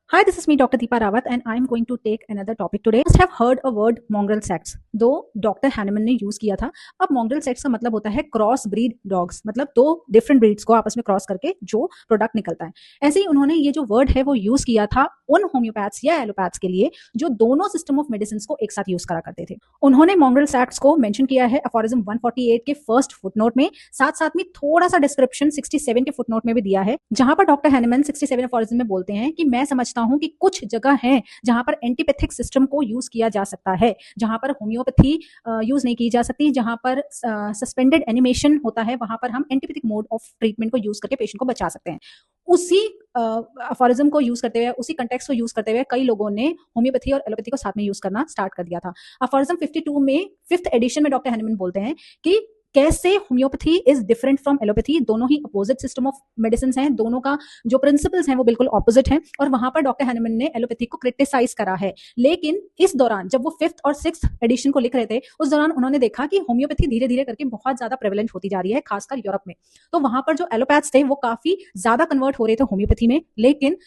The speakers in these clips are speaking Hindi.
Hi, this is me, Dr. Deepa Rawat, and I'm going to take another topic today. You must have heard a word mongrel sex, दो डॉक्टर हैनेमन ने यूज किया था। अब mongrel sex का मतलब होता है क्रॉस ब्रीड डॉग्स, मतलब दो डिफरेंट ब्रीड्स को आपस में क्रॉस करके जो प्रोडक्ट निकलता है। ऐसे ही उन्होंने ये जो वर्ड है वो यूज किया था उन होम्योपैथ्स या एलोपैथ्स के लिए जो दोनों सिस्टम ऑफ मेडिसिन को एक साथ यूज करा करते थे। उन्होंने mongrel sex को मेंशन किया है अफोरिज्म 148 के फर्स्ट फुटनोट में, साथ साथ में थोड़ा सा डिस्क्रिप्शन 67 के फुटनोट में भी दिया है, जहां पर डॉक्टर हैनेमन 67 अफोरिज्म में बोलते हैं कि मैं समझता हूं कि कुछ जगह है जहां पर एंटीपैथिक सिस्टम को यूज किया जा सकता है, जहां पर होम्योपैथी यूज नहीं की जा सकती, जहां पर सस्पेंडेड एनिमेशन होता है, वहां पर हम एंटीपैथिक मोड ऑफ ट्रीटमेंट को यूज करके पेशेंट को बचा सकते हैं। उसी अफोरिज्म को यूज करते हुए, उसी कंटेक्स्ट को यूज करते हुए कई लोगों ने होम्योपैथी और एलोपैथी को साथ में यूज करना स्टार्ट कर दिया था। अफोरिज्म 52 में 5th एडिशन में डॉक्टर हैनेमन बोलते हैं कि कैसे homeopathy is different from allopathy. दोनों ही अपोजिट सिस्टम ऑफ मेडिसिन हैं, दोनों का जो प्रिंसिपल्स हैं वो बिल्कुल ऑपोजिट हैं, और वहां पर डॉक्टर हैनेमन ने एलोपैथी को क्रिटिसाइज करा है। लेकिन इस दौरान जब वो 5th और 6th एडिशन को लिख रहे थे, उस दौरान उन्होंने देखा कि होम्योपैथी धीरे धीरे करके बहुत ज्यादा प्रेवलेंट होती जा रही है, खासकर यूरोप में। तो वहां पर जो एलोपैथ्स थे वो काफी ज्यादा कन्वर्ट हो रहे थे होम्योपैथी में, लेकिन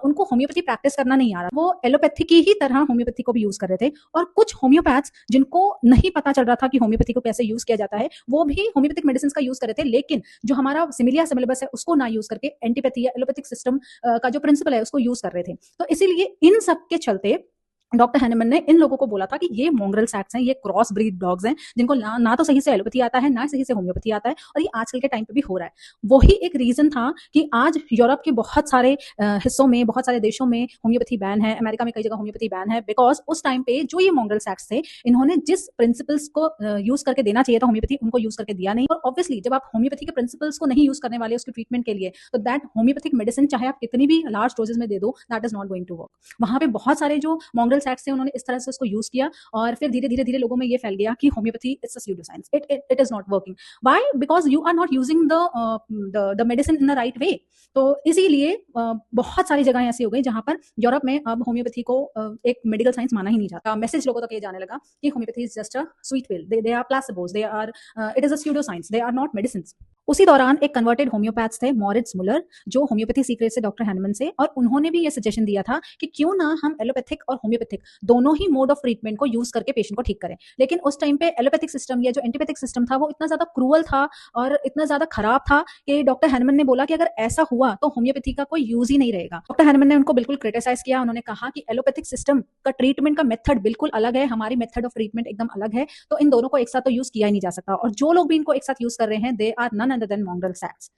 उनको होम्योपैथी प्रैक्टिस करना नहीं आ रहा, वो एलोपैथी की ही तरह होम्योपैथी को भी यूज कर रहे थे। और कुछ होम्योपैथ्स जिनको नहीं पता चल रहा था कि होम्योपैथी को कैसे यूज किया जाता है, वो भी होम्योपैथिक मेडिसिन का यूज कर रहे थे, लेकिन जो हमारा सिमिलिया सिमिलबस है उसको ना यूज करके एंटीपैथी या एलोपैथिक सिस्टम का जो प्रिंसिपल है उसको यूज कर रहे थे। तो इसीलिए इन सब के चलते डॉक्टर हैनेमन ने इन लोगों को बोला था कि ये mongrel सैक्स हैं, ये क्रॉस ब्रीड डॉग्स हैं, जिनको ना तो सही से एलोपैथी आता है, ना सही से होम्योपैथी आता है, और ये आजकल के टाइम पे भी हो रहा है। वही एक रीजन था कि आज यूरोप के बहुत सारे हिस्सों में, बहुत सारे देशों में होम्योपैथी बैन है, अमेरिका में कई जगह होम्योपैथी बैन है, बिकॉज उस टाइम पे जो ये mongrel सैक्स थे, इन्होंने जिस प्रिंसिपल्स को यूज करके देना चाहिए था होम्योपैथी, उनको यूज करके दिया नहीं। और ऑब्वियसली जब आप होम्योपैथी के प्रिंसिपल्स को नहीं यूज करने वाले उसके ट्रीटमेंट के लिए, तो दैट होम्योपैथिक मेडिसिन चाहे आप कितनी भी लार्ज डोजेस में दे दो, that is not going to work. वहां पे बहुत सारे जो mongrel सैक्स थे उन्होंने इस तरह से उसको यूज किया, और फिर धीरे धीरे धीरे लोगों में ये फैल गया कि homeopathy it's a pseudoscience, it is not working. Why? Because you are not using the medicine in the right way. तो इसीलिए बहुत सारी जगह ऐसी हो गई जहां पर यूरोप में अब होम्योपैथी को एक मेडिकल साइंस माना ही नहीं जाता। मैसेज लोगों तक ये जाने लगा कि homeopathy is just a sweet pill, they are placebos, they are it is a pseudoscience, they are not medicine. उसी दौरान एक कन्वर्टेड होम्योपैथ्स थे, मॉरिट्स मुलर, जो होम्योपैथी सीख रहे थे डॉक्टर हैनेमन से, और उन्होंने भी ये सजेशन दिया था कि क्यों ना हम एलोपैथिक और होम्योपैथिक दोनों ही मोड ऑफ ट्रीटमेंट को यूज करके पेशेंट को ठीक करें। लेकिन उस टाइम पे एलोपैथिक सिस्टम या जो एंटीपैथिक सिस्टम था वो इतना ज्यादा क्रूअल था और इतना ज्यादा खराब था कि डॉक्टर हैनेमन ने बोला कि अगर ऐसा हुआ तो होम्योपैथी का कोई यूज ही नहीं रहेगा। डॉक्टर हैनेमन ने उनको बिल्कुल क्रिटिसाइज किया। उन्होंने कहा कि एलोपैथिक सिस्टम का ट्रीटमेंट का मेथड बिल्कुल अलग है, हमारी मेथड ऑफ ट्रीटमेंट एकदम अलग है, तो इन दोनों को एक साथ तो यूज किया ही नहीं जा सकता। और जो लोग भी इनको एक साथ यूज कर रहे हैं, they are none other than mongrel सैक्स।